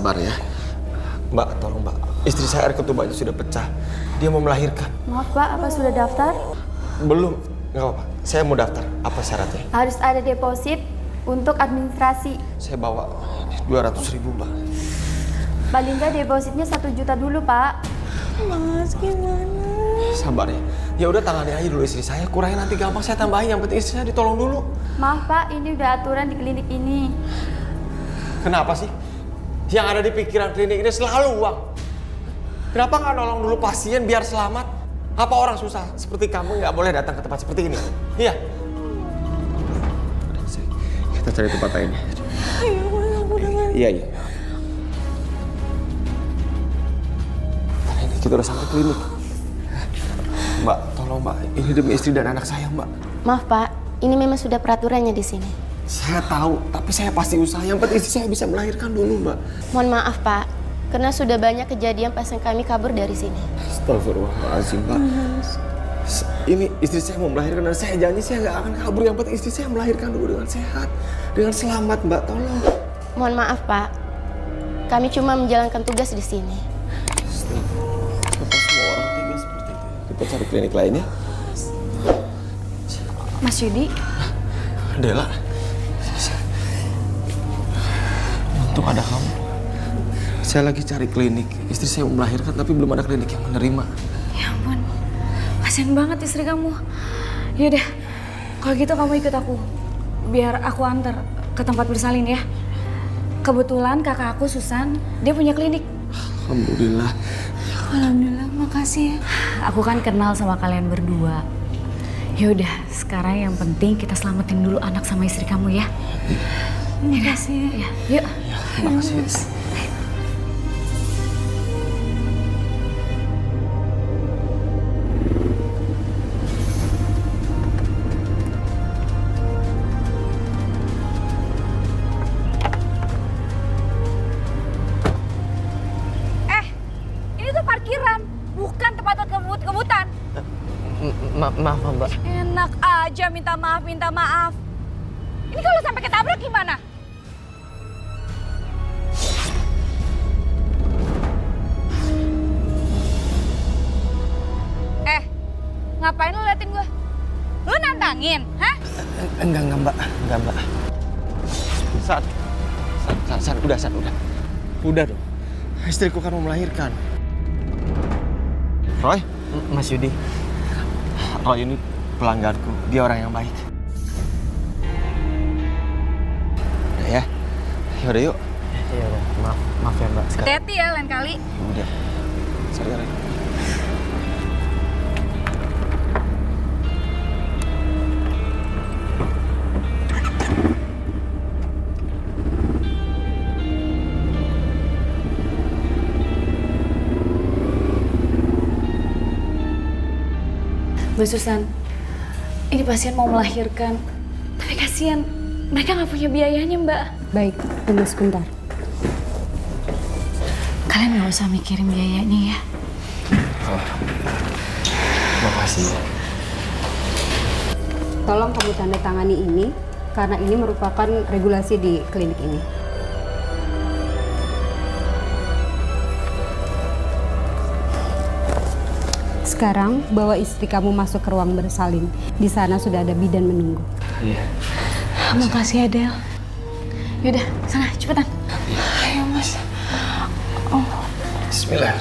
sabar ya. Mbak, tolong Mbak. Istri saya air ketubanya sudah pecah. Dia mau melahirkan. Maaf Pak, apa sudah daftar? Belum. Nggak apa-apa. Saya mau daftar. Apa syaratnya? Harus ada deposit untuk administrasi. Saya bawa 200.000 Mbak. Paling nggak depositnya 1 juta dulu Pak. Mas, gimana? Sabar ya. Ya udah tangani aja dulu istri saya. Kurangin nanti gampang saya tambahin. Yang penting istri saya ditolong dulu. Maaf Pak, ini udah aturan di klinik ini. Kenapa sih? Yang ada di pikiran klinik ini selalu uang. Kenapa nggak nolong dulu pasien biar selamat? Apa orang susah seperti kamu nggak boleh datang ke tempat seperti ini? Iya. Kita cari tempat lainnya. Ayo, Mas, aku udah nggak. Iya. Ini kita udah sampai klinik. Mbak, tolong Mbak. Ini demi istri dan anak saya, Mbak. Maaf Pak, ini memang sudah peraturannya di sini. Saya tahu, tapi saya pasti usaha. Yang penting istri saya bisa melahirkan dulu, Mbak. Mohon maaf Pak, karena sudah banyak kejadian pasien kami kabur dari sini. Astagfirullahaladzim, Mbak. Ini istri saya mau melahirkan dan saya janji saya nggak akan kabur. Yang penting istri saya melahirkan dulu dengan sehat, dengan selamat, Mbak. Tolong. Mohon maaf Pak, kami cuma menjalankan tugas di sini. Kenapa semua orang tega seperti itu? Kita cari klinik lainnya. Mas Yudi, Dela. Untung ada kamu. Saya lagi cari klinik. Istri saya mau melahirkan tapi belum ada klinik yang menerima. Ya ampun, kasian banget istri kamu. Yaudah, kalau gitu kamu ikut aku. Biar aku antar ke tempat bersalin ya. Kebetulan kakak aku Susan, dia punya klinik. Alhamdulillah. Alhamdulillah, makasih ya. Aku kan kenal sama kalian berdua. Yaudah, sekarang yang penting kita selamatin dulu anak sama istri kamu ya. Makasih ya. Yuk. Ya, makasih. Ini tuh parkiran, bukan tempat kebut-kebutan. Maaf Mbak. Enak aja minta maaf. Ini kalau sampai ketabrak gimana? Ngapain lu liatin gue? Lu nantangin, hah? Enggak Mbak. Enggak Mbak. San, udah. Udah dong. Istriku kan mau melahirkan. Roy? Mas Yudi. Roy ini pelangganku. Dia orang yang baik. Udah ya. Yaudah yuk. Iya udah. Maaf ya Mbak. Hati-hati ya lain kali. Udah. Sekarang. Mbak Susan, ini pasien mau melahirkan. Tapi kasihan, mereka nggak punya biayanya Mbak. Baik, tunggu sebentar. Kalian nggak usah mikirin biayanya ya. Makasih. Tolong kamu tanda tangani ini, karena ini merupakan regulasi di klinik ini. Sekarang bawa istri kamu masuk ke ruang bersalin. Di sana sudah ada bidan menunggu. Iya. Makasih Adel. Yaudah, sana cepetan. Ayo Mas. Bismillah.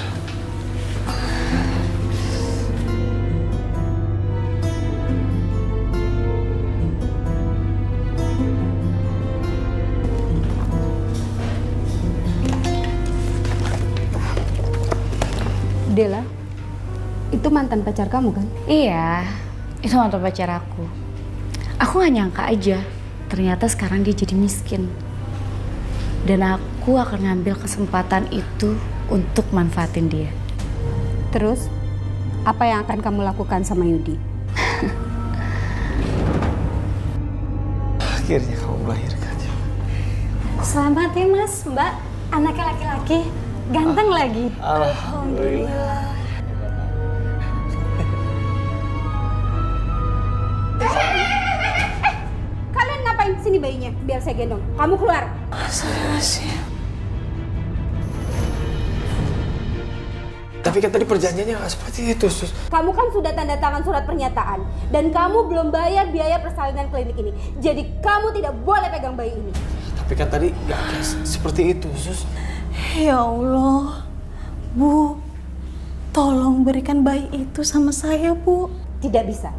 Dela, itu mantan pacar kamu kan? Iya, itu mantan pacar aku. Aku gak nyangka aja, ternyata sekarang dia jadi miskin. Dan aku akan ngambil kesempatan itu untuk manfaatin dia. Terus, apa yang akan kamu lakukan sama Yudi? Akhirnya kamu melahirkan. selamat ya Mas, Mbak. Anaknya laki-laki, ganteng lagi. Alhamdulillah. Kalian ngapain sini bayinya? Biar saya gendong. Kamu keluar. Tapi kan tadi perjanjiannya nggak seperti itu, Sus. Kamu kan sudah tanda tangan surat pernyataan dan kamu belum bayar biaya persalinan klinik ini. Jadi kamu tidak boleh pegang bayi ini. Tapi kan tadi nggak seperti itu, Sus. Ya Allah, Bu, tolong berikan bayi itu sama saya, Bu. Tidak bisa.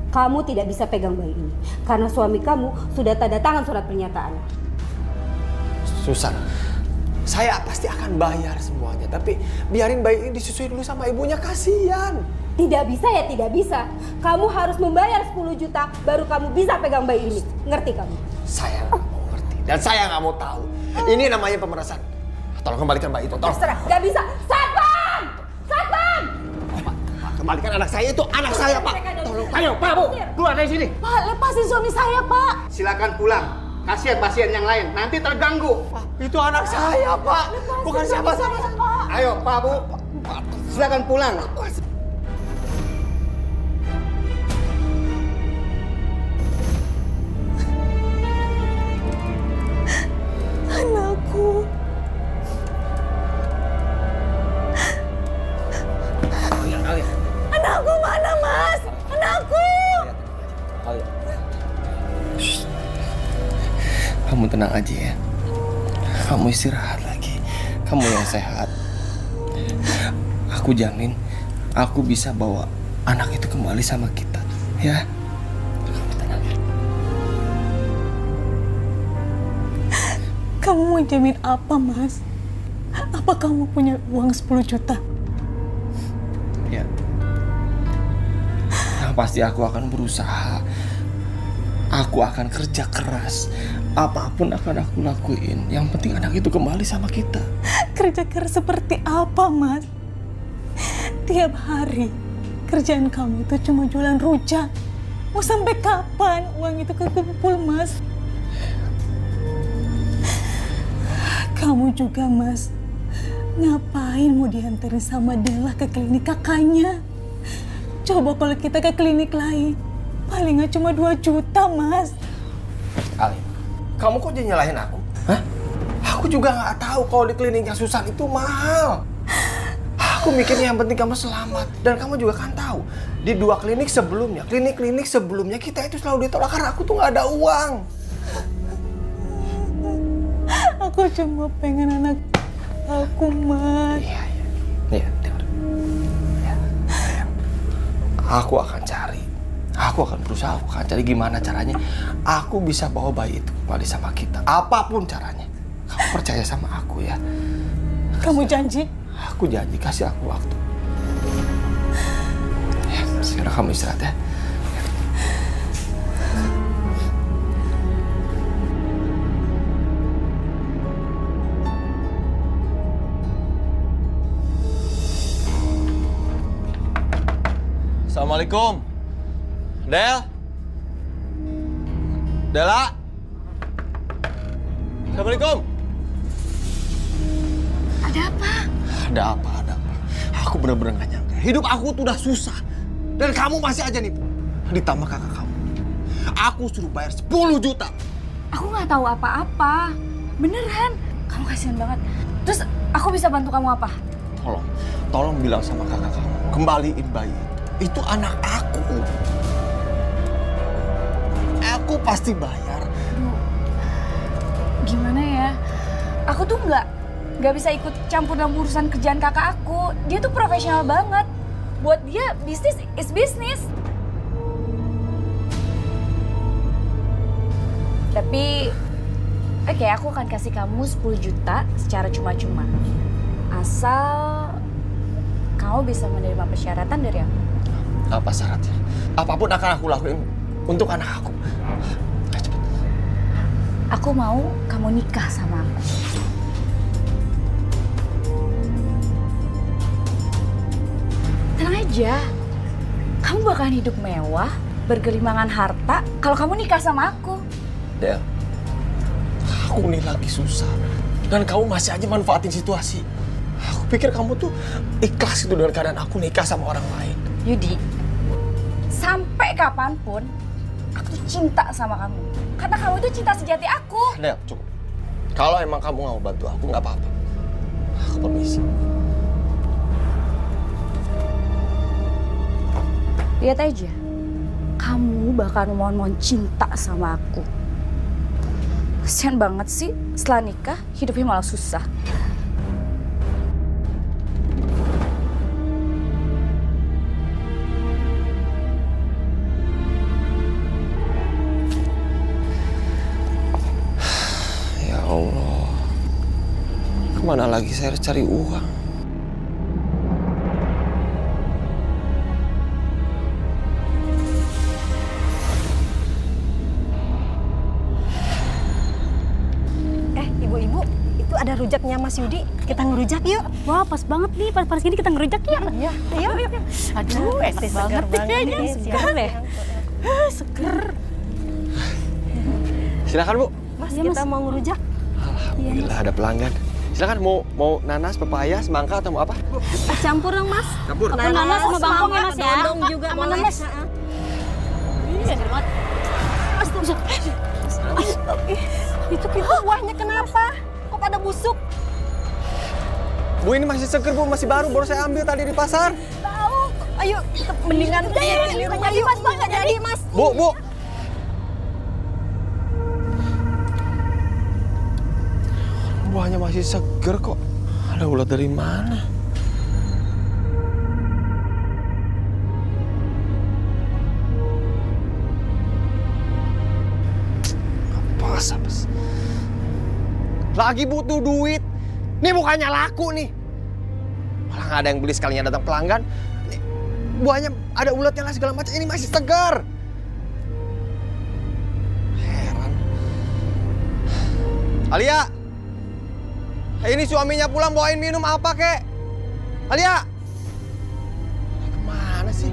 Kamu tidak bisa pegang bayi ini karena suami kamu sudah tanda tangan surat pernyataan. Susan, saya pasti akan bayar semuanya. Tapi biarin bayi ini disusui dulu sama ibunya, kasihan. Tidak bisa ya tidak bisa. Kamu harus membayar 10 juta baru kamu bisa pegang bayi ini. Ngerti kamu? Saya nggak mau ngerti dan saya nggak mau tahu. Ini namanya pemerasan. Tolong kembalikan bayi itu, tolong. Terserah, nggak bisa. Satpam! Satpam! Pak, kembalikan anak saya itu, anak saya, Pak. Tolong, ayo, Pak, Bu, keluar dari sini. Pak, lepasin suami saya, Pak. Silakan pulang. Kasihan pasien yang lain, nanti terganggu. Pak, itu anak saya, Pak. Bukan siapa-siapa. Ayo, Pak, Bu. Silakan pulang. Anakku. Anakku mana, Mas? Anakku. Kamu tenang aja ya. Kamu istirahat lagi. Kamu yang sehat. Aku jamin, aku bisa bawa anak itu kembali sama kita. Ya. Kamu tenang. Kamu mau jamin apa, Mas? Apa kamu punya uang 10 juta? Ya. Nah, pasti aku akan berusaha. Aku akan kerja keras. Apapun akan aku lakuin. Yang penting anak itu kembali sama kita. Kerja keras seperti apa, Mas? Tiap hari kerjaan kamu itu cuma jualan rujak. Mau sampai kapan uang itu kekumpul, Mas? Kamu juga, Mas. Ngapain mau diantarin sama Della ke klinik kakaknya? Coba kalau kita ke klinik lain, paling nggak cuma 2 juta, Mas. Ali, kamu kok jadi nyalahin aku? Hah? Aku juga nggak tahu kalau di kliniknya Susan itu mahal. Aku mikirnya yang penting kamu selamat. Dan kamu juga kan tahu, di 2 klinik sebelumnya, klinik-klinik sebelumnya kita itu selalu ditolak karena aku tuh nggak ada uang. Aku cuma pengen anak aku, Mas. Iya, dengar. Ya. Aku akan cari. Aku akan berusaha, aku akan cari gimana caranya aku bisa bawa bayi itu kembali sama kita. Apapun caranya. Kamu percaya sama aku ya. Kamu janji? Aku janji, kasih aku waktu. Ya, sekarang kamu istirahat ya. Assalamualaikum. Del? Dela? Assalamualaikum. Ada apa? Ada apa? Aku bener-bener gak nyangka. Hidup aku tuh udah susah. Dan kamu masih aja nipu. Ditambah kakak kamu. Aku suruh bayar 10 juta. Aku nggak tahu apa-apa. Beneran. Kamu kasihan banget. Terus aku bisa bantu kamu apa? Tolong bilang sama kakak kamu. Kembaliin bayi itu anak aku. Aku pasti bayar. Gimana ya? Aku tuh nggak bisa ikut campur dalam urusan kerjaan kakak aku. Dia tuh profesional banget. Buat dia bisnis is bisnis. Tapi oke, aku akan kasih kamu 10 juta secara cuma-cuma. Asal kamu bisa menerima persyaratan dari aku. Apa syaratnya? Apapun akan aku lakuin untuk anak aku. Ayo cepet. Aku mau kamu nikah sama aku. Tenang aja. Kamu bakalan hidup mewah, bergelimangan harta kalau kamu nikah sama aku. Del, aku nih lagi susah. Dan kamu masih aja manfaatin situasi. Aku pikir kamu tuh ikhlas itu dengan keadaan aku nikah sama orang lain. Yudi, sampai kapanpun aku tuh cinta sama kamu. Karena kamu itu cinta sejati aku. Del, cukup. Kalau emang kamu nggak mau bantu aku, nggak apa-apa. Aku permisi. Lihat aja, kamu bakal mohon-mohon cinta sama aku. Kasian banget sih, setelah nikah hidupnya malah susah. Ya Allah, kemana lagi saya harus cari uang? Ibu-ibu, itu ada rujaknya Mas Yudi. Kita ngerujak yuk. Wah, pas banget nih. Pas gini kita ngerujak yuk. Iya, ayo. Aduh, enak banget kayaknya. Seger deh. Seger. Silakan Bu. Mas, kita mau ngerujak. Alhamdulillah ada pelanggan. Silakan mau nanas, pepaya, semangka atau mau apa? Campur dong, Mas. Campur. Nanas sama bangkong ya, Mas ya. Dodong juga Sama boleh. nanas. Ini seger banget. Itu buahnya kenapa? Kok pada busuk? Bu ini masih seger Bu, masih baru saya ambil tadi di pasar. Tahu. Ayo, kita mendingan di rumah yuk. Mas, nggak jadi, Mas. Bu. Buahnya masih seger kok. Ada ulat dari mana? Apa? Lagi butuh duit. Ini bukannya laku nih. Malah nggak ada yang beli sekalinya datang pelanggan. Nih, buahnya ada ulatnya lah segala macam. Ini masih segar. Heran. Alia. Ini suaminya pulang bawain minum apa kek? Alia. Kemana sih?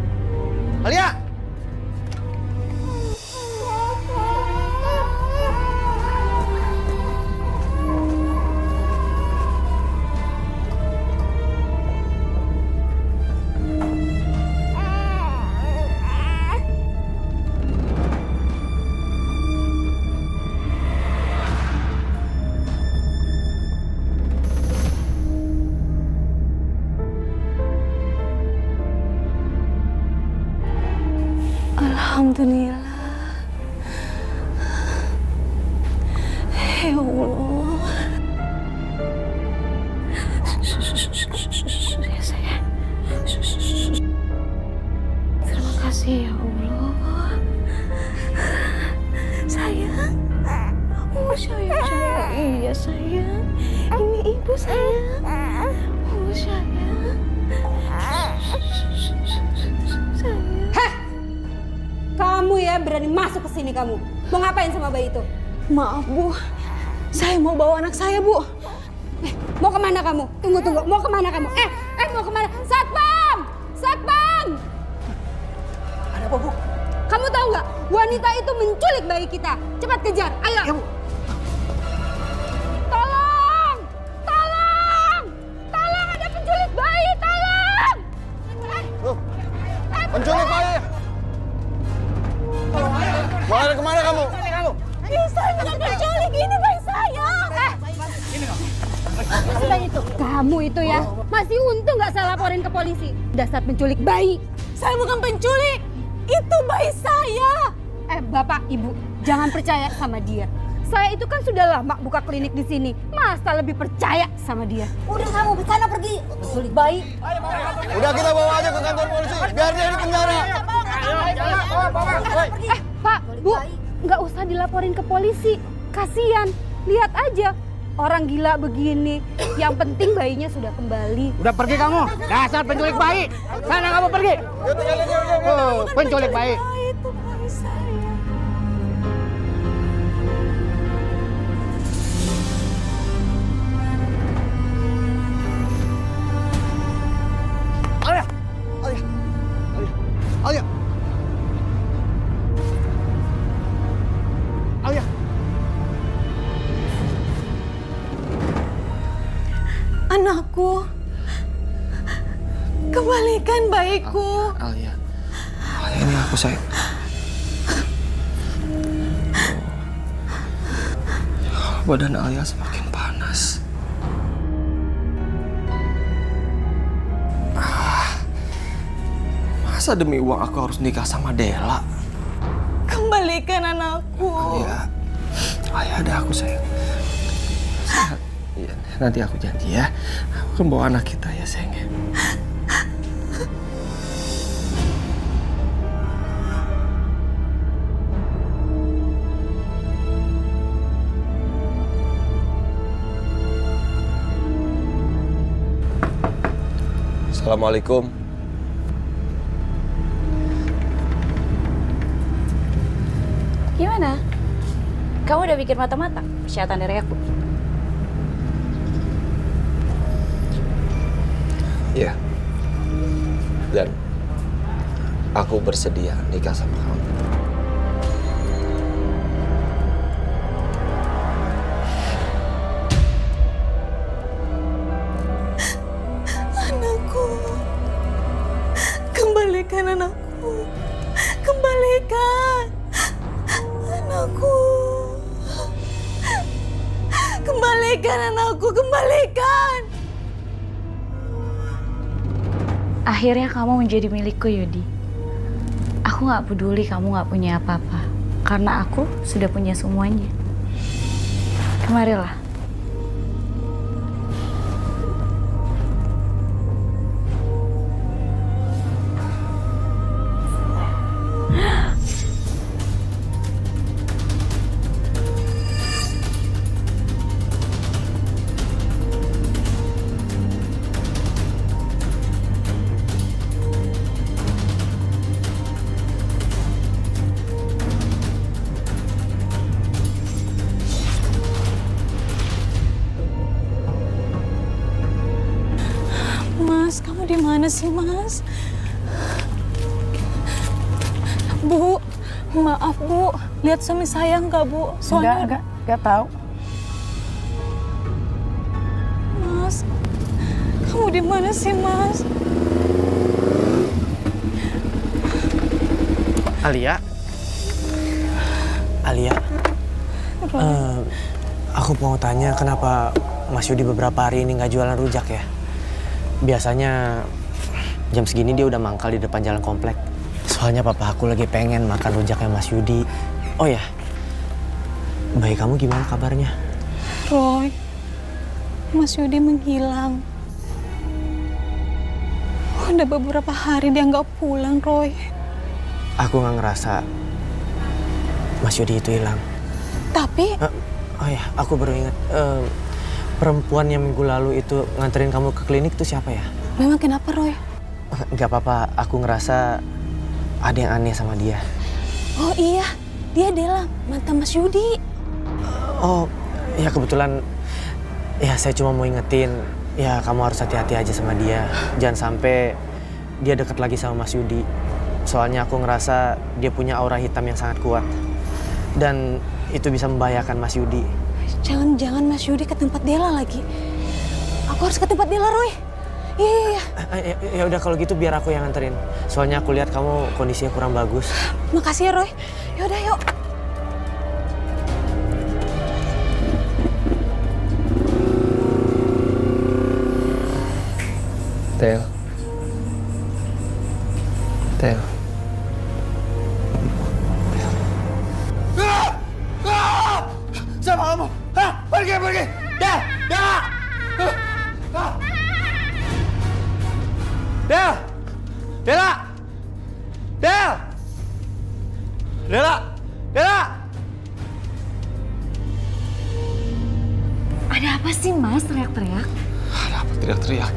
Alia. Alhamdulillah. Ya Allah. Ya sayang. Terima kasih ya Allah. Sayang. Oh sayang. Iya sayang. Ini ibu sayang. Oh sayang. Sayang. Kamu ya berani masuk ke sini kamu. Mau ngapain sama bayi itu? Maaf Bu, saya mau bawa anak saya Bu. Mau kemana kamu? Tunggu. Mau kemana kamu? Mau kemana? Satpam! Satpam! Ada apa Bu? Kamu tahu nggak? Wanita itu menculik bayi kita. Cepat kejar. Ayo. Ya, Bu. Tolong! Tolong! Tolong ada penculik bayi. Tolong! Penculik bayi. Kemana kamu? Saya bukan penculik. Ini bayi saya. Kamu itu ya, masih untung nggak saya laporin ke polisi. Dasar penculik bayi. Saya bukan penculik, itu bayi saya. Bapak, Ibu, jangan percaya sama dia. Saya itu kan sudah lama buka klinik di sini. Masa lebih percaya sama dia? Udah kamu sana pergi. Penculik bayi. Udah kita bawa aja ke kantor polisi. Biar dia di penjara. Pak, Bu, nggak usah dilaporin ke polisi. Kasian, lihat aja. Orang gila begini. Yang penting bayinya sudah kembali. Udah pergi kamu, dasar penculik bayi. Sana kamu pergi. Penculik bayi. Itu bayi saya. Alia. Anakku, kembalikan bayiku. Alia, ini aku sayang. Badan Alia semakin panas. Masa Masa demi uang aku harus nikah sama Dela? Kembalikan anakku. Ya, ayah ada aku sayang. Iya, nanti aku janji ya. Aku akan bawa anak kita ya sayang ya. Assalamualaikum. Gimana? Kamu udah bikin mata-mata persyaratan dari aku? Iya. Dan aku bersedia nikah sama kamu. Anakku. Kembalikan anakku. Kembalikan. Anakku. Kembalikan anakku, kembalikan. Akhirnya kamu menjadi milikku, Yudi. Aku gak peduli kamu gak punya apa-apa. Karena aku sudah punya semuanya. Kemarilah. Mas, kamu di mana sih, Mas? Bu, maaf Bu, lihat suami saya nggak Bu? Soalnya Enggak tahu. Mas, kamu di mana sih, Mas? Alia? Alia? Aku mau tanya kenapa Mas Yudi beberapa hari ini nggak jualan rujak ya? Biasanya jam segini dia udah mangkal di depan jalan komplek. Soalnya papa aku lagi pengen makan rujaknya Mas Yudi. Oh ya, bayi kamu gimana kabarnya? Roy, Mas Yudi menghilang. Udah beberapa hari dia nggak pulang, Roy. Aku nggak ngerasa Mas Yudi itu hilang. Tapi, Oh ya, aku baru ingat. Perempuan yang minggu lalu itu nganterin kamu ke klinik itu siapa ya? memang kenapa, Roy? Gak apa-apa, aku ngerasa ada yang aneh sama dia. Oh iya, dia Dela, mantan Mas Yudi. Oh, ya kebetulan ya saya cuma mau ingetin, ya kamu harus hati-hati aja sama dia. Jangan sampai dia deket lagi sama Mas Yudi. Soalnya aku ngerasa dia punya aura hitam yang sangat kuat. Dan itu bisa membahayakan Mas Yudi. Jangan-jangan Mas Yudi ke tempat Dela lagi. Aku harus ke tempat Dela, Roy. Iya. Ya udah kalau gitu biar aku yang nganterin. Soalnya aku lihat kamu kondisinya kurang bagus. Makasih ya, Roy. Yaudah, yuk. Tel. Siapa kamu? Hah? Pergi! Del! Ada apa sih, Mas, teriak-teriak? Ada apa teriak-teriak?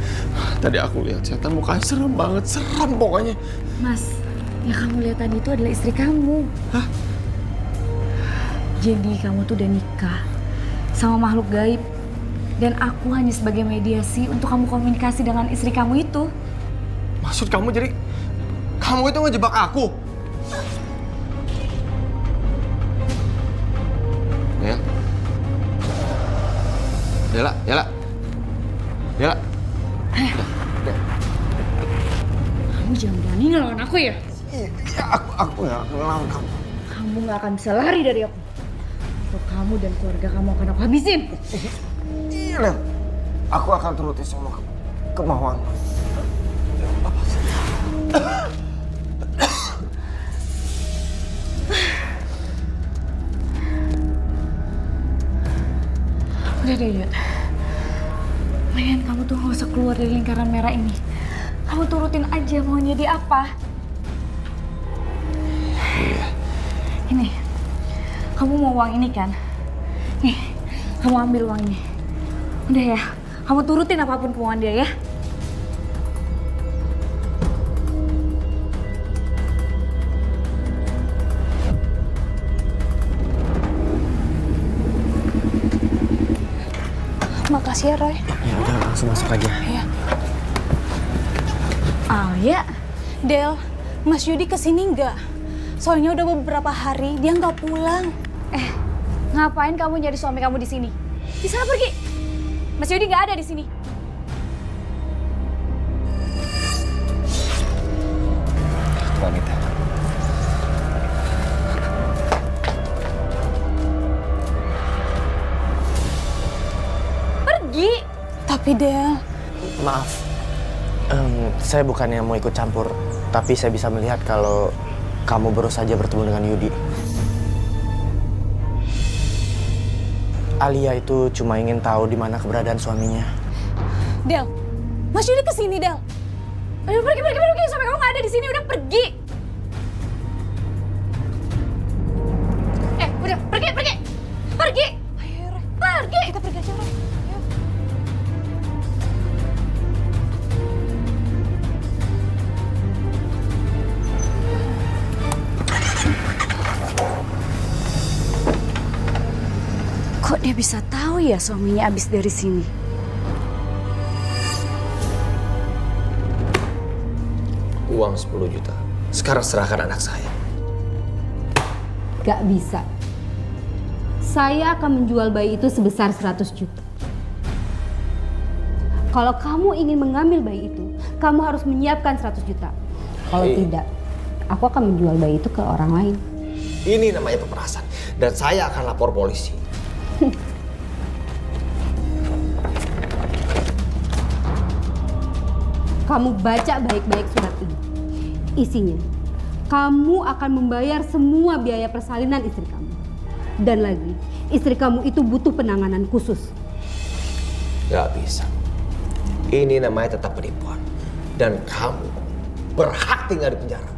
Tadi aku lihat setan mukanya serem banget, seram pokoknya. Mas, yang kamu lihat tadi itu adalah istri kamu. Hah? Jadi kamu tuh udah nikah sama makhluk gaib. Dan aku hanya sebagai mediasi untuk kamu komunikasi dengan istri kamu itu. Maksud kamu jadi kamu itu ngejebak aku? Dela. Kamu jangan berani ngelawan aku ya? Iya, aku nggak ngelawan kamu. Kamu nggak akan bisa lari dari aku. Kalau kamu dan keluarga kamu akan aku habisin. Iya, Del. Aku akan turuti semua kemauan. keluar dari lingkaran merah ini. Kamu turutin aja maunya dia apa. Iya. Ini, kamu mau uang ini kan? Nih, kamu ambil uang ini. Udah ya, kamu turutin apapun kemauan dia ya. Makasih ya, Roy. Ya udah langsung masuk aja. Iya. Alia, Del, Mas Yudi kesini nggak? Soalnya udah beberapa hari dia nggak pulang. ngapain kamu nyari suami kamu di sini? Di sana pergi. Mas Yudi nggak ada di sini. Pamit ya. Pergi. Tapi Del, Maaf, saya bukannya mau ikut campur, tapi saya bisa melihat kalau kamu baru saja bertemu dengan Yudi. Alia itu cuma ingin tahu di mana keberadaan suaminya. Del, Mas Yudi kesini Del. Aduh, pergi. Sampai kamu nggak ada di sini, udah pergi. Udah, pergi. Pergi. Ayo, Roy. Pergi. Kita pergi aja, Roy. Ayo. Kok dia bisa tahu ya suaminya abis dari sini? Uang 10 juta. Sekarang serahkan anak saya. Gak bisa. Saya akan menjual bayi itu sebesar 100 juta. Kalau kamu ingin mengambil bayi itu, kamu harus menyiapkan 100 juta. Kalau tidak, aku akan menjual bayi itu ke orang lain. Ini namanya pemerasan. Dan saya akan lapor polisi. Kamu baca baik-baik surat ini. Isinya, kamu akan membayar semua biaya persalinan istri kamu. Dan lagi, istri kamu itu butuh penanganan khusus. Gak bisa. Ini namanya tetap penipuan. Dan kamu berhak tinggal di penjara.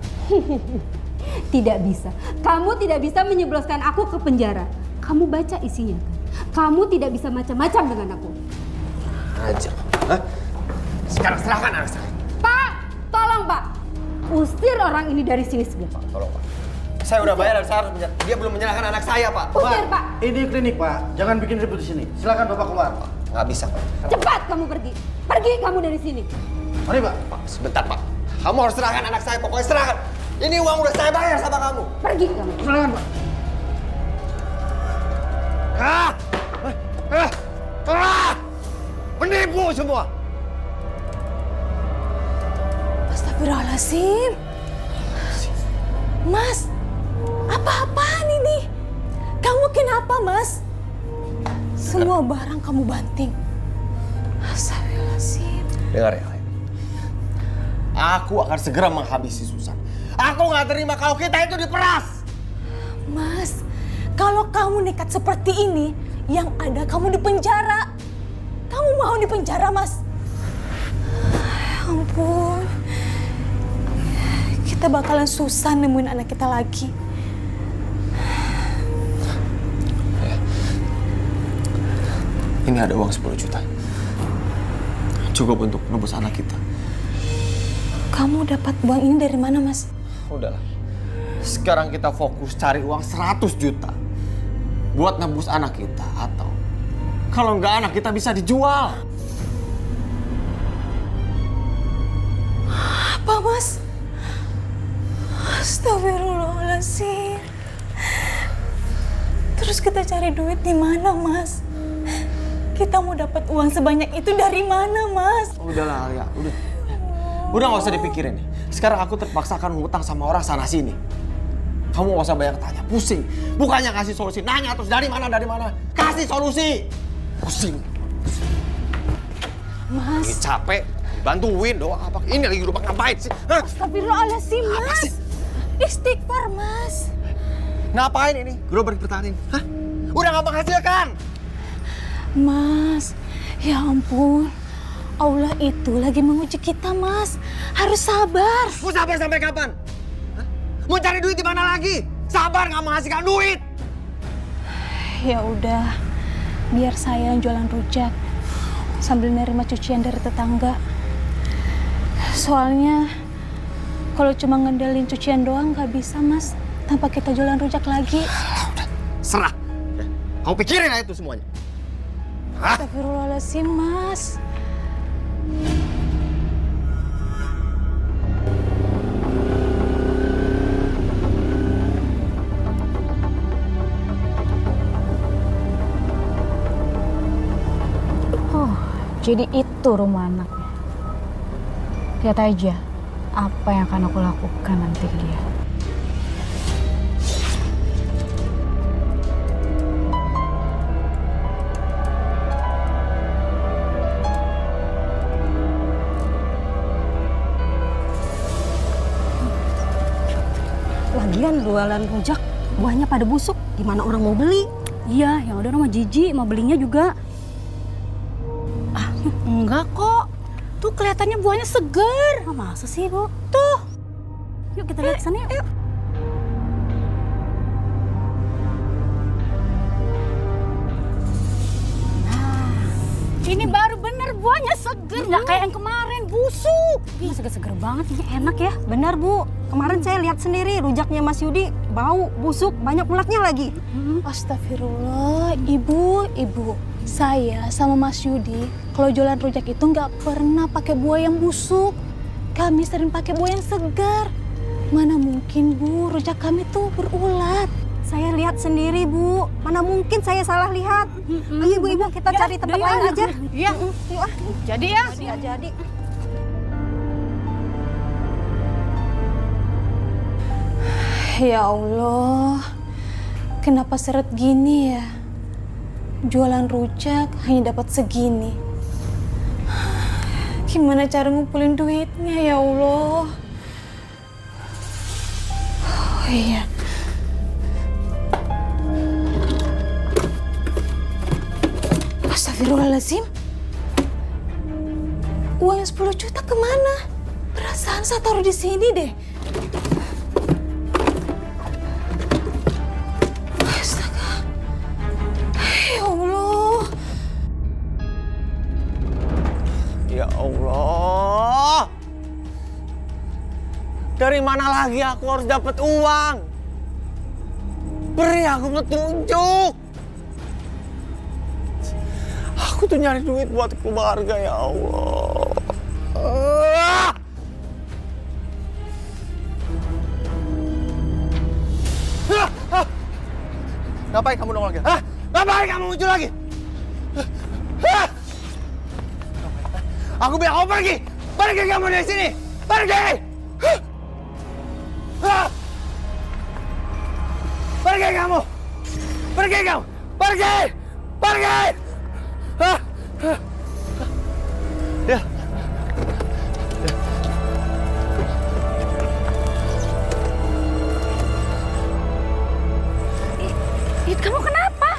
Tidak bisa. Kamu tidak bisa menyebloskan aku ke penjara. Kamu baca isinya kan? Kamu tidak bisa macam-macam dengan aku. Aja. Hah? Sekarang serahkan anak saya. Pak, tolong Pak. Usir orang ini dari sini segera. Tolong, Pak. Saya udah bayar dan saya harus dia belum menyerahkan anak saya, Pak. Usir Pak. Ini klinik, Pak. Jangan bikin ribut di sini. Silakan Bapak keluar. Nggak bisa, Pak. Cepat kamu pergi. Pergi kamu dari sini. Mari, Pak. Pak, sebentar, Pak. Kamu harus serahkan anak saya. Pokoknya serahkan. Ini uang udah saya bayar sama kamu. Pergi kamu. Silakan, Pak. Penipu semua. Astagfirullahaladzim. Mas, apa-apaan ini? Kamu kenapa, Mas? Semua barang kamu banting. Astagfirullahaladzim. Dengar ya, aku akan segera menghabisi Susan. Aku nggak terima kalau kita itu diperas. Mas, kalau kamu nekat seperti ini, yang ada kamu di penjara. Kamu mau di penjara, Mas? Ya ampun. Kita bakalan susah nemuin anak kita lagi. Ini ada uang 10 juta. Cukup untuk nebus anak kita. Kamu dapat uang ini dari mana, Mas? Udahlah. Sekarang kita fokus cari uang 100 juta. Buat nebus anak kita. Atau kalau nggak anak kita bisa dijual. Apa, Mas? Astagfirullahaladzim. Terus kita cari duit di mana, Mas? Kita mau dapat uang sebanyak itu dari mana, Mas? Udahlah, Alia. Udah nggak usah dipikirin. Sekarang aku terpaksa akan ngutang sama orang sana sini. Kamu nggak usah banyak tanya, pusing. Bukannya kasih solusi, nanya terus dari mana. Kasih solusi. Pusing. Mas. Lagi capek, bantuin doang apa? Ini lagi lupa ngapain sih? Hah? Astagfirullahaladzim, Apa Mas. sih? Istighfar, Mas. Ngapain ini? Gerobak bertaring. Hah? Udah nggak menghasilkan. Mas, ya ampun. Allah itu lagi menguji kita, Mas. Harus sabar. Mau sabar sampai kapan? Hah? Mau cari duit di mana lagi? Sabar nggak menghasilkan duit. Ya udah, biar saya yang jualan rujak sambil nerima cucian dari tetangga. Soalnya kalau cuma ngandelin cucian doang nggak bisa, Mas. Tanpa kita jualan rujak lagi. Udah, serah. Ya, kamu pikirin aja itu semuanya. Hah? Astagfirullahaladzim, Mas. Oh, jadi itu rumah anaknya. Lihat aja apa yang akan aku lakukan nanti ke dia. Lagian jualan rujak buahnya pada busuk, gimana orang mau beli? Iya, yang ada rumah Jiji, mau belinya juga. Enggak kok. Tuh kelihatannya buahnya segar. Masa sih, Bu? Tuh. Yuk kita lihat sana yuk. Nah, ini baru bener buahnya segar, nggak kayak yang kemarin busuk. Ih, segar-segar banget, ini enak ya. Benar, Bu. Kemarin saya lihat sendiri rujaknya Mas Yudi bau, busuk, banyak ulaknya lagi. Astagfirullah, ibu. Saya sama Mas Yudi kalau jualan rujak itu nggak pernah pakai buah yang busuk. Kami sering pakai buah yang segar. Mana mungkin, Bu, rujak kami tuh berulat. Saya lihat sendiri, Bu. Mana mungkin saya salah lihat. Ayo, Ibu, kita cari tempat lain aja. Iya. Yuk ah. Jadi ya. Jadi. Ya Allah, kenapa seret gini ya? Jualan rujak hanya dapat segini. Gimana cara ngumpulin duitnya ya Allah? Oh iya. Astagfirullahaladzim. Uang 10 juta kemana? Perasaan saya taruh di sini deh. Astaga. Ya Allah. Ya Allah. Dari mana lagi aku harus dapat uang? Beri aku petunjuk. Aku tuh nyari duit buat keluarga, ya Allah. Ngapain kamu nongol lagi? Hah? Ngapain kamu muncul lagi? Hah? Aku bilang kamu pergi! Pergi kamu dari sini! Pergi! Hah? Pergi kamu! Pergi kamu! Pergi! Pergi! Hah? Hah? Ya. Yud, kamu kenapa?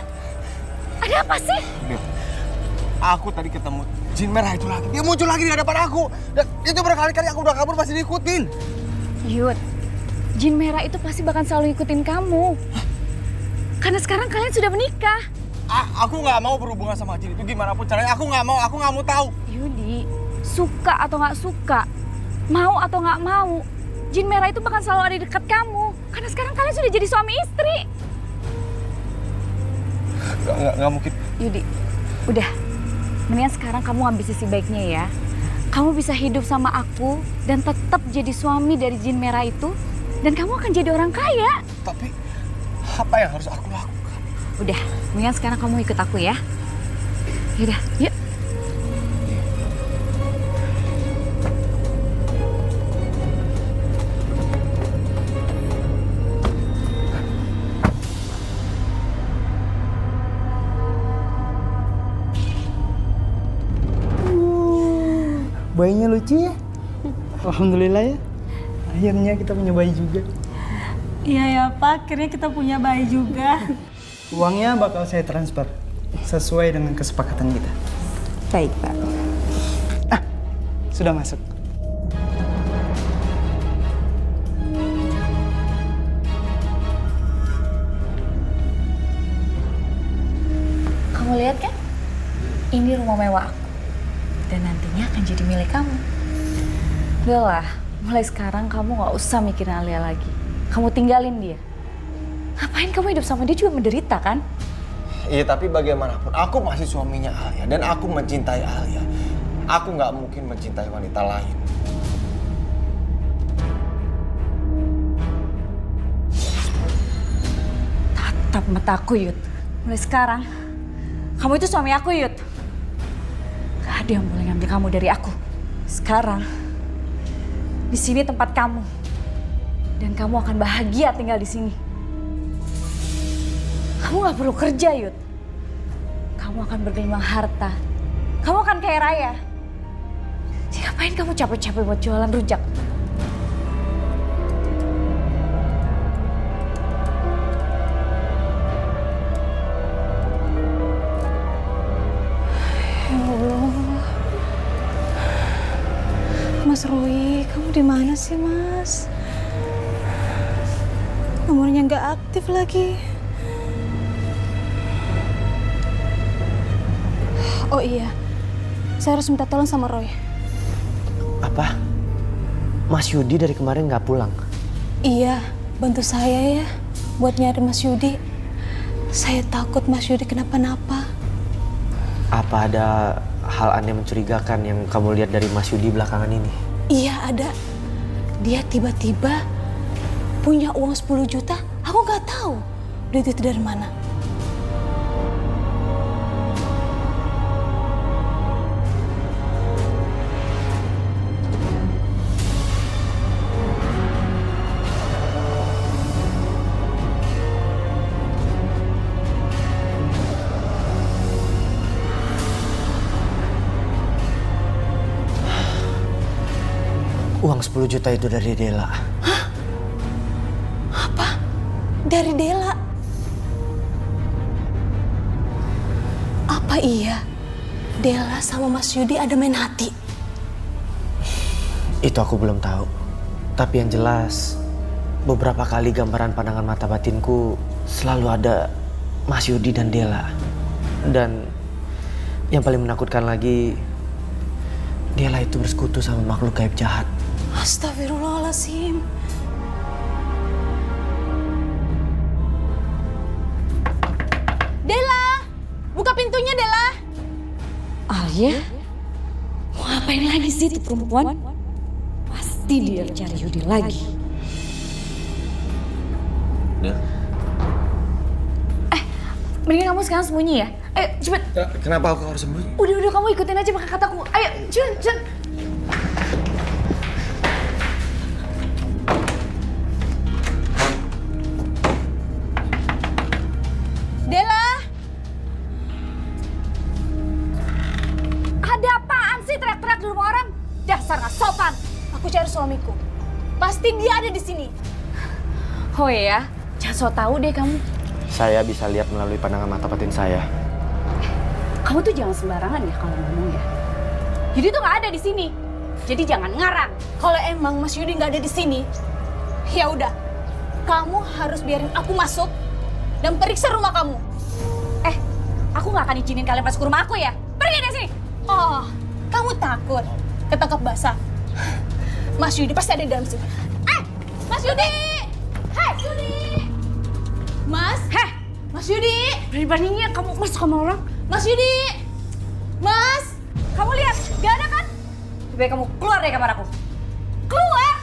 Ada apa sih? Aku tadi ketemu jin merah itu lagi. Dia muncul lagi di hadapan aku. Dan itu berkali-kali aku udah kabur pasti diikutin. Yud, jin merah itu pasti bakal selalu ikutin kamu. Karena sekarang kalian sudah menikah. Aku nggak mau berhubungan sama jin itu gimana pun caranya. Aku nggak mau tahu. Yudi, suka atau nggak suka, mau atau nggak mau, jin merah itu bakal selalu ada di dekat kamu. Karena sekarang kalian sudah jadi suami istri. Nggak mungkin. Yudi, udah. Mendingan sekarang kamu ambil sisi baiknya ya. Kamu bisa hidup sama aku dan tetap jadi suami dari jin merah itu. Dan kamu akan jadi orang kaya. Tapi apa yang harus aku lakukan? Udah, mendingan sekarang kamu ikut aku ya. Yaudah, yuk. Bayinya lucu ya? Alhamdulillah ya. Akhirnya kita punya bayi juga. Iya ya Pak, akhirnya kita punya bayi juga. Uangnya bakal saya transfer sesuai dengan kesepakatan kita. Baik, Pak. sudah masuk. Kamu lihat kan? Ini rumah mewah aku. Dan nantinya akan jadi milik kamu. Udah lah, mulai sekarang kamu gak usah mikirin Alia lagi. Kamu tinggalin dia. Ngapain kamu hidup sama dia juga menderita kan? Iya, tapi bagaimanapun aku masih suaminya Alia dan aku mencintai Alia. Aku nggak mungkin mencintai wanita lain. Tatap mataku, Yud. Mulai sekarang, kamu itu suami aku, Yud. Gak ada yang boleh ngambil kamu dari aku. Sekarang, di sini tempat kamu. Dan kamu akan bahagia tinggal di sini. Kamu gak perlu kerja, Yud. Kamu akan bergelimang harta. Kamu akan kaya raya. Jadi ngapain kamu capek-capek buat jualan rujak? Ya Allah. Mas Rui, kamu di mana sih, Mas? Nomornya nggak aktif lagi. Oh iya, saya harus minta tolong sama Roy. Apa? Mas Yudi dari kemarin nggak pulang? Iya, bantu saya ya buat nyari Mas Yudi. Saya takut Mas Yudi kenapa-napa. Apa ada hal aneh mencurigakan yang kamu lihat dari Mas Yudi belakangan ini? Iya ada. Dia tiba-tiba punya uang 10 juta. Aku nggak tahu duit itu dari mana. Uang 10 juta itu dari Dela. Hah? Apa? Dari Dela? Apa iya Dela sama Mas Yudi ada main hati? Itu aku belum tahu. Tapi yang jelas, beberapa kali gambaran pandangan mata batinku selalu ada Mas Yudi dan Dela. Dan yang paling menakutkan lagi, Dela itu bersekutu sama makhluk gaib jahat. Astagfirullahaladzim. Dela! Buka pintunya, Dela! Alia? Mau ngapain lagi sih itu perempuan? Pasti dia cari Yudi lagi. Del? Mendingan kamu sekarang sembunyi ya. Ayo, cepet. Kenapa aku harus sembunyi? Udah kamu ikutin aja pakai kataku. Ayo, cepet. Dela! Ada apaan sih teriak-teriak di rumah orang? Dasar nggak sopan. Aku cari suamiku. Pasti dia ada di sini. Oh ya, jangan so tau deh kamu. Saya bisa lihat melalui pandangan mata batin saya. Kamu tuh jangan sembarangan ya kalau ngomong ya. Yudi tuh nggak ada di sini. Jadi jangan ngarang. Kalau emang Mas Yudi nggak ada di sini, ya udah. Kamu harus biarin aku masuk dan periksa rumah kamu. Aku nggak akan izinin kalian masuk ke rumah aku ya. Pergi dari sini. Oh, kamu takut ketangkap basah? Mas Yudi pasti ada di dalam sini. Mas Yudi! Hei, Yudi! Mas Yudi! Berani-beraninya kamu masuk sama orang. Mas Yudi! Mas! Kamu lihat, gak ada kan? Lebih baik kamu keluar dari kamar aku. Keluar!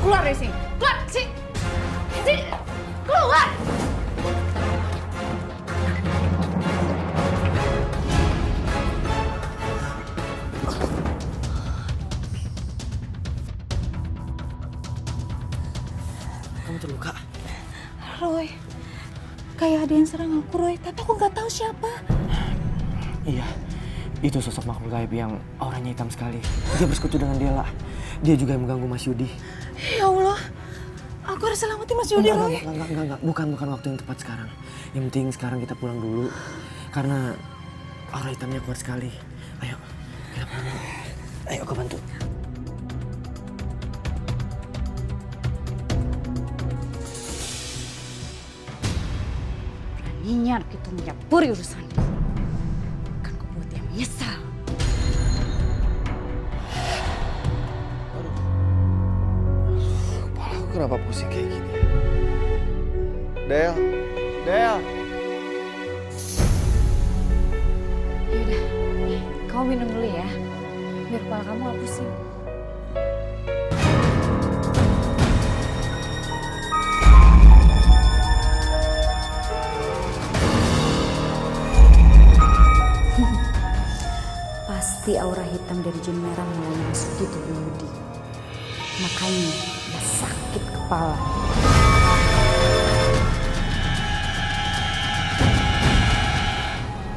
Keluar dari sini. Keluar, sini. Sini. Keluar. Kamu terluka? Roy, kayak ada yang serang aku Roy, tapi aku nggak tahu siapa. Iya, itu sosok makhluk gaib yang auranya hitam sekali. Dia bersekutu dengan Dela. Dia juga yang mengganggu Mas Yudi. Ya Allah, aku harus selamatin Mas Yudi, Roy. Enggak. Bukan waktu yang tepat sekarang. Yang penting sekarang kita pulang dulu. Karena aura hitamnya kuat sekali. Ayo, kita pulang dulu. Ayo, aku bantu. Beraninya gitu mencampuri urusan. Akan ku buat dia menyesal. Kepala aku kenapa pusing kayak gini? Del. Yaudah, kamu minum dulu ya. Biar kepala kamu gak pusing. Pasti aura hitam dari jin merah mulai masuk di tubuh Yudi. Makanya dia sakit kepala.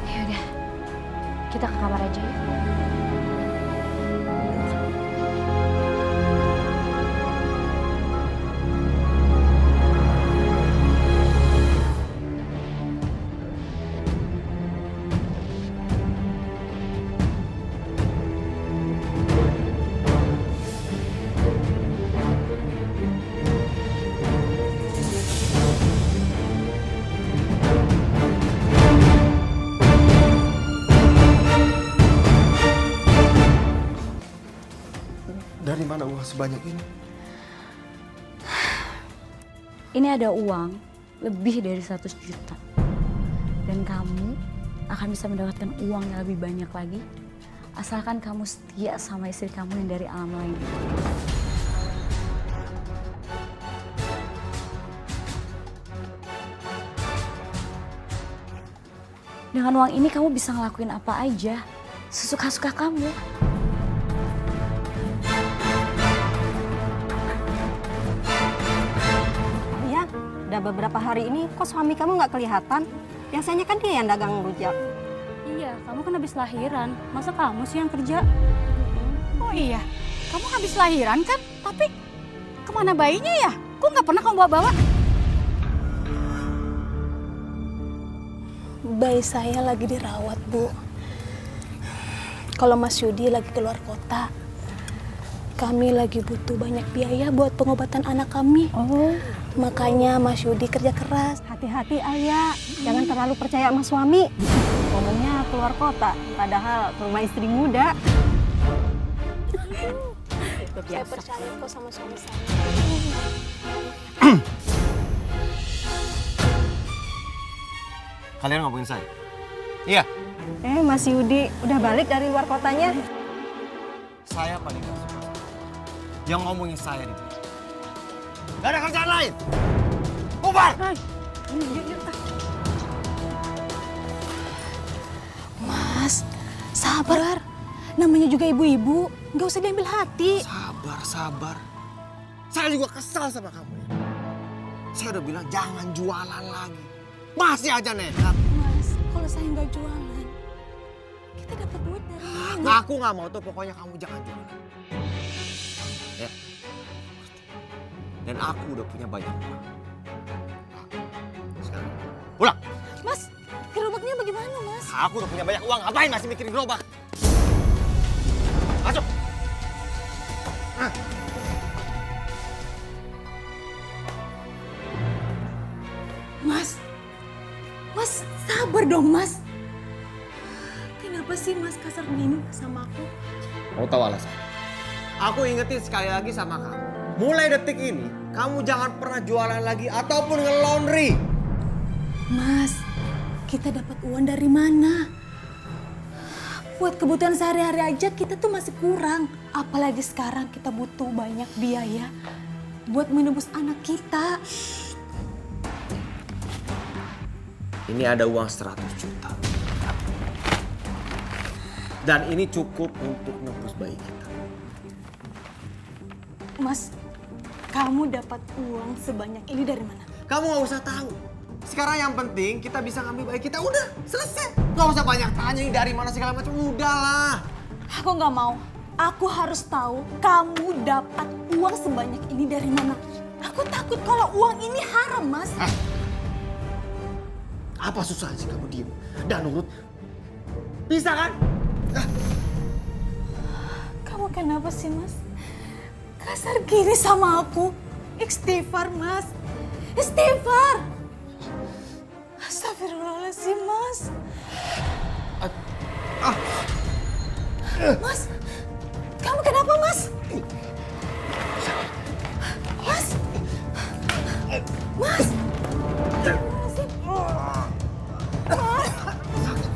Yaudah, kita ke kamar aja ya. Dari mana uang sebanyak ini? Ini ada uang lebih dari 100 juta. Dan kamu akan bisa mendapatkan uang yang lebih banyak lagi. Asalkan kamu setia sama istri kamu yang dari alam lain. Dengan uang ini kamu bisa ngelakuin apa aja. Sesuka-suka kamu. Iya, udah beberapa hari ini kok suami kamu nggak kelihatan? Biasanya kan dia yang dagang rujak. Iya, kamu kan habis lahiran. Masa kamu sih yang kerja? Oh iya, kamu habis lahiran kan? Tapi kemana bayinya ya? Kok nggak pernah kamu bawa-bawa? Bayi saya lagi dirawat, Bu. Kalau Mas Yudi lagi keluar kota, kami lagi butuh banyak biaya buat pengobatan anak kami. Oh, Makanya Mas Yudi kerja keras. hati-hati Alia, jangan terlalu percaya sama suami. Ngomongnya keluar kota, padahal ke rumah istri muda. Saya percaya kok sama suami saya. Kalian ngomongin saya? Iya. Mas Yudi udah balik dari luar kotanya. Saya paling gak suka yang ngomongin saya di sini. Gak ada kerjaan lain. Bubar! Mas, sabar. Namanya juga ibu-ibu, nggak usah diambil hati. Sabar. Saya juga kesal sama kamu ya. Saya udah bilang jangan jualan lagi. Masih aja nekat. Mas, kalau saya nggak jualan, kita dapat duit dari mana? Aku nggak mau tuh, pokoknya kamu jangan jualan. Ya. Dan aku udah punya banyak uang. Sekarang pulang. Mas, gerobaknya bagaimana, Mas? Aku udah punya banyak uang. Ngapain masih mikirin gerobak? Masuk. Mas, sabar dong, Mas. Kenapa sih Mas kasar gini sama aku? Mau tahu alasan? Aku ingetin sekali lagi sama kamu. Mulai detik ini, kamu jangan pernah jualan lagi ataupun nge-laundry. Mas, kita dapat uang dari mana? Buat kebutuhan sehari-hari aja kita tuh masih kurang. Apalagi sekarang kita butuh banyak biaya buat menebus anak kita. Ini ada uang 100 juta. Dan ini cukup untuk nebus bayi kita. Mas, kamu dapat uang sebanyak ini dari mana? Kamu nggak usah tahu. Sekarang yang penting kita bisa ngambil bayi kita. Udah, selesai. Nggak usah banyak tanya ini dari mana segala macam. Udahlah. Aku nggak mau. Aku harus tahu kamu dapat uang sebanyak ini dari mana. Aku takut kalau uang ini haram, Mas. Apa susah sih kamu diem dan nurut? Bisa kan? Kamu kenapa sih, Mas? Kasar gini sama aku. Istighfar, Mas. Istighfar. Astagfirullahaladzim, Mas. Mas, kamu kenapa, Mas? Mas. Mas.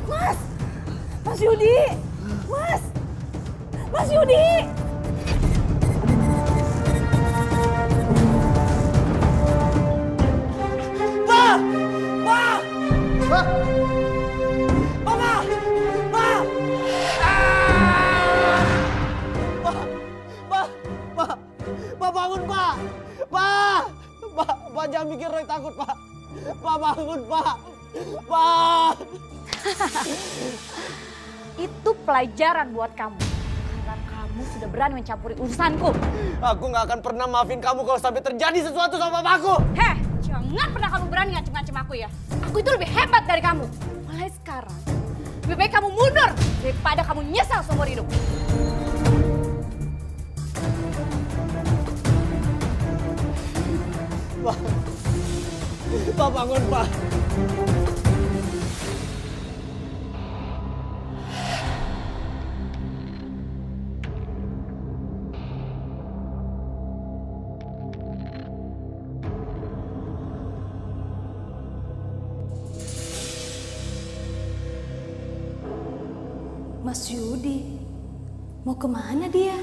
Mas. Mas Yudi. Mas. Mas Yudi. Pak! Pak! Pak! Papa! Pak! Pak bangun, Pak! Pak jangan bikin Roy takut, Pak! Pak bangun, Pak! Pak! Itu pelajaran buat kamu. Karena kamu sudah berani mencampuri urusanku. Aku nggak akan pernah maafin kamu kalau sampai terjadi sesuatu sama papaku! Heh, jangan pernah kamu berani ngancem-ngancem aku ya. Aku itu lebih hebat dari kamu. Mulai sekarang, lebih baik kamu mundur daripada kamu nyesal seumur hidup. Pak bangun, Pak! Mas Yudi, mau kemana dia?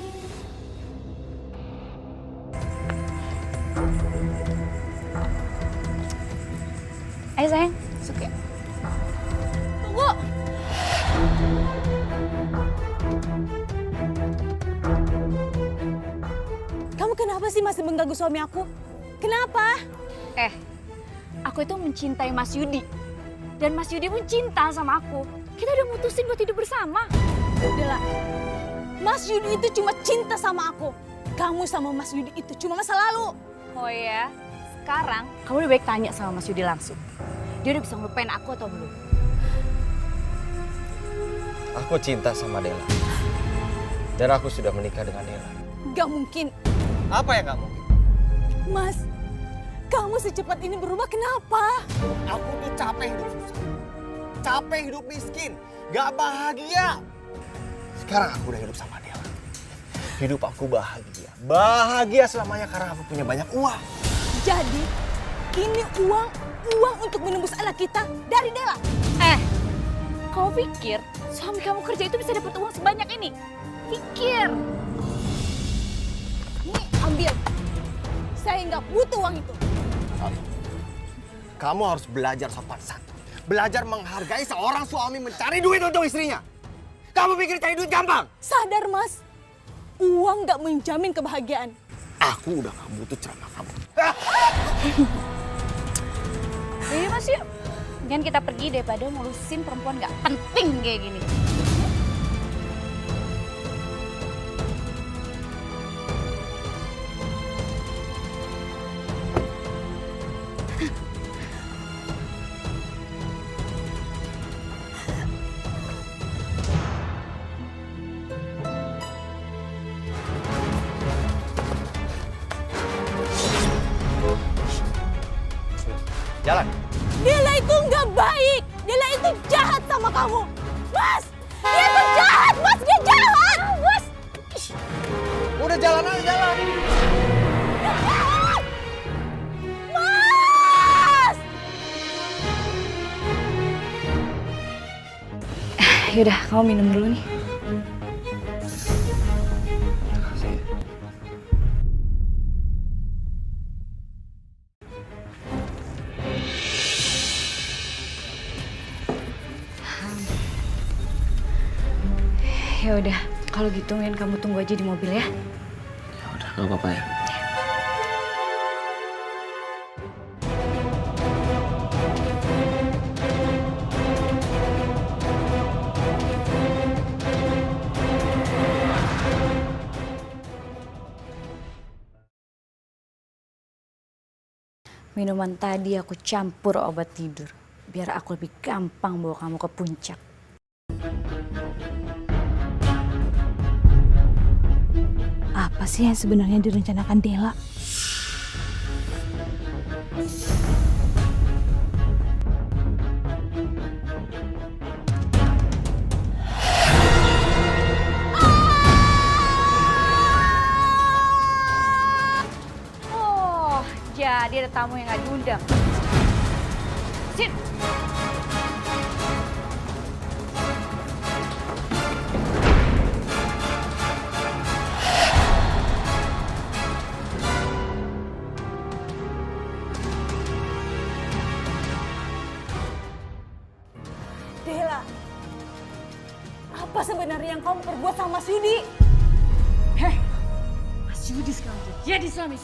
Ayo sayang, masuk ya. Tunggu! Kamu kenapa sih masih mengganggu suami aku? Kenapa? Aku itu mencintai Mas Yudi. Dan Mas Yudi pun cinta sama aku. Kita udah mutusin buat hidup bersama. Dela, Mas Yudi itu cuma cinta sama aku. Kamu sama Mas Yudi itu cuma masa lalu. Oh ya, sekarang kamu lebih baik tanya sama Mas Yudi langsung. Dia udah bisa ngelupain aku atau belum? Aku cinta sama Dela. Dan aku sudah menikah dengan Dela. Gak mungkin. Apa yang gak mungkin? Mas, kamu secepat ini berubah kenapa? Aku tuh capek hidup susah. Capek hidup miskin. Gak bahagia. Sekarang aku udah hidup sama Dela. Hidup aku bahagia. Bahagia selamanya karena aku punya banyak uang. Jadi, ini uang untuk menembus anak kita dari Dela. Kau pikir suami kamu kerja itu bisa dapat uang sebanyak ini? Pikir. Nih, ambil. Saya nggak butuh uang itu. Kamu harus belajar sopan santun. Belajar menghargai seorang suami mencari duit untuk istrinya. Kamu pikir cari duit gampang? Sadar, Mas. Uang nggak menjamin kebahagiaan. Aku udah gak butuh ceramah kamu. Jadi Mas yuk. Jangan kita pergi daripada ngurusin perempuan gak penting kayak gini. Jalan. Dela itu nggak baik. Dela itu jahat sama kamu. Mas, dia itu jahat. Mas, dia jahat. Mas. Udah jalan aja, jalan. Dia jahat. Mas. Yaudah, kamu minum dulu nih. ya. Kalau gitu Win, kamu tunggu aja di mobil ya. Ya udah, nggak apa-apa ya. Minuman tadi aku campur obat tidur. Biar aku lebih gampang bawa kamu ke puncak. Apa sih yang sebenarnya direncanakan Dela? Oh, jadi ada tamu yang gak diundang. Sit. Dela, apa sebenarnya yang kamu perbuat sama Mas Yudi? Heh, Mas Yudi sekarang jadi suami.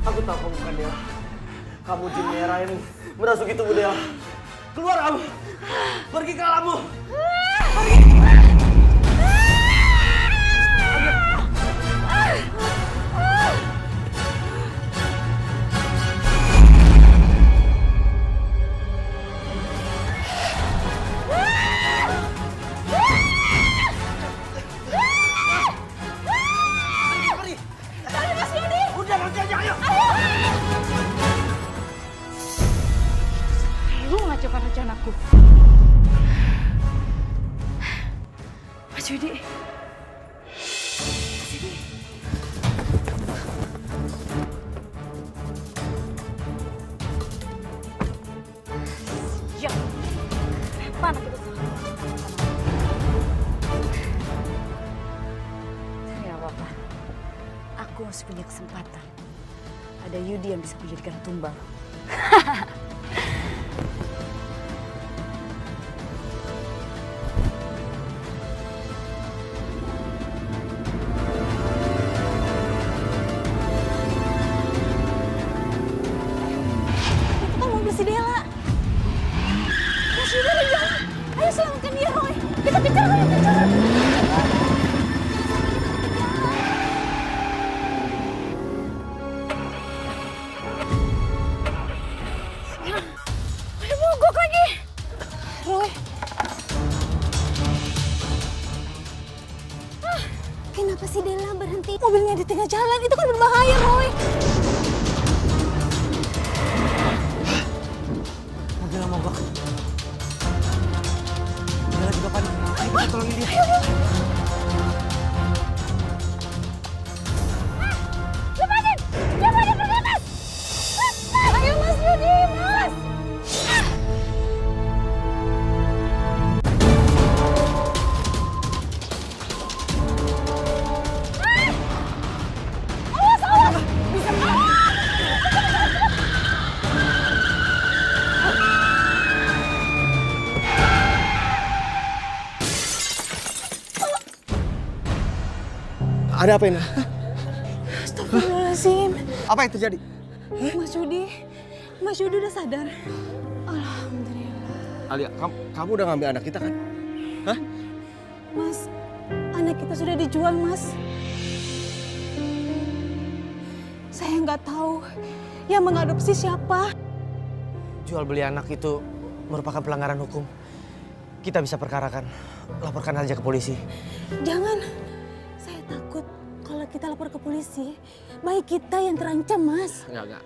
Aku tahu kamu bukan Dela. Kamu jin merah yang merasuki tubuh Dela. Keluar kamu. Pergi ke alammu. Lu mengacaukan rencanaku. Mas Yudi. Mas Yudi. Ya. Mana kita sekarang? Tidak apa-apa. Aku masih punya kesempatan. Ada Yudi yang bisa menjadikan tumbal. Itu kan mobil si Dela. Mas Yudi udah jalan. Ayo selamatkan dia, Roy. Kita kejar, ayo kejar. Ayo mogok lagi. Roy. Kenapa si Dela berhenti? Mobilnya di tengah jalan, itu kan berbahaya, Roy. Mobilnya mogok. Dela juga panik. Ayo kita tolongin dia. Lepasin! Lepasin ke atas! Ayo Mas Yudi, Mas! Awas, awas! Bisa Ada apa ini? Astagfirullahaladzim. Apa yang terjadi? Mas Yudi udah sadar. Alhamdulillah. Alia, kamu udah ngambil anak kita kan? Hah? Mas, anak kita sudah dijual, Mas. Saya nggak tahu yang mengadopsi siapa. Jual beli anak itu merupakan pelanggaran hukum. Kita bisa perkarakan. Laporkan aja ke polisi. Jangan. Saya takut kalau kita lapor ke polisi, bayi kita yang terancam, Mas. Enggak.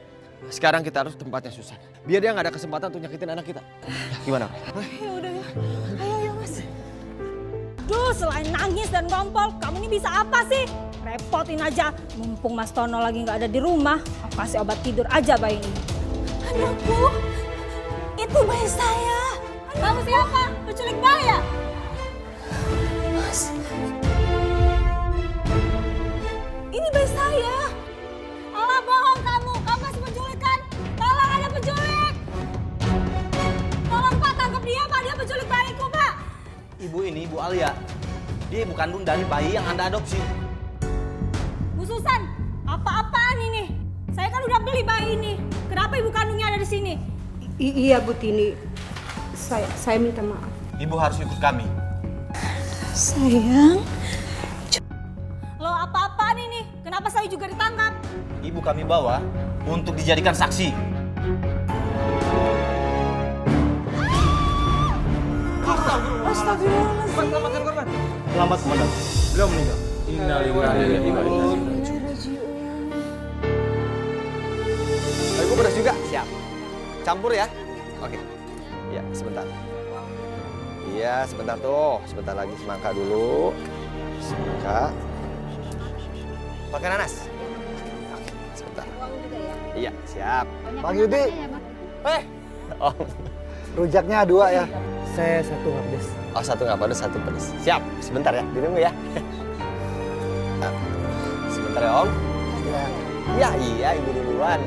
Sekarang kita harus tempatnya Susan. Biar dia nggak ada kesempatan untuk nyakitin anak kita. Gimana? Ya udah ya. Ayo, Mas. Aduh, selain nangis dan ngompol, kamu ini bisa apa sih? Repotin aja, mumpung Mas Tono lagi nggak ada di rumah, aku kasih obat tidur aja bayi ini. Anakku, itu bayi saya. Kamu siapa? Penculik bayi ya? Mas, ini bayi saya. Allah bohong kamu masih penculik kan? Tolong ada penculik. Tolong Pak, tangkap dia Pak, dia penculik bayiku Pak. Ibu ini, Ibu Alia, dia ibu kandung dari bayi yang Anda adopsi. Bu Susan, apa-apaan ini? Saya kan udah beli bayi ini. Kenapa ibu kandungnya ada di sini? Iya Bu Tini, saya minta maaf. Ibu harus ikut kami. Sayang, Loh, apa-apaan ini? Kenapa saya juga ditangkap? Ibu kami bawa untuk dijadikan saksi. Selamat komandan. Beliau meninggal. Ibu pedas juga? Siap. Campur ya? Oke. Iya, sebentar. Iya, sebentar tuh. Sebentar lagi semangka dulu. Semangka. Pakai nanas? Oke, sebentar. Iya, siap. Bang Yudi, Oh, rujaknya 2 ya. Saya 1 nggak pedes. oh, 1 nggak pedas, 1 pedas. Siap. Sebentar ya, ditunggu ya. Sebentar ya, Om. Iya, iya, Ibu duluan.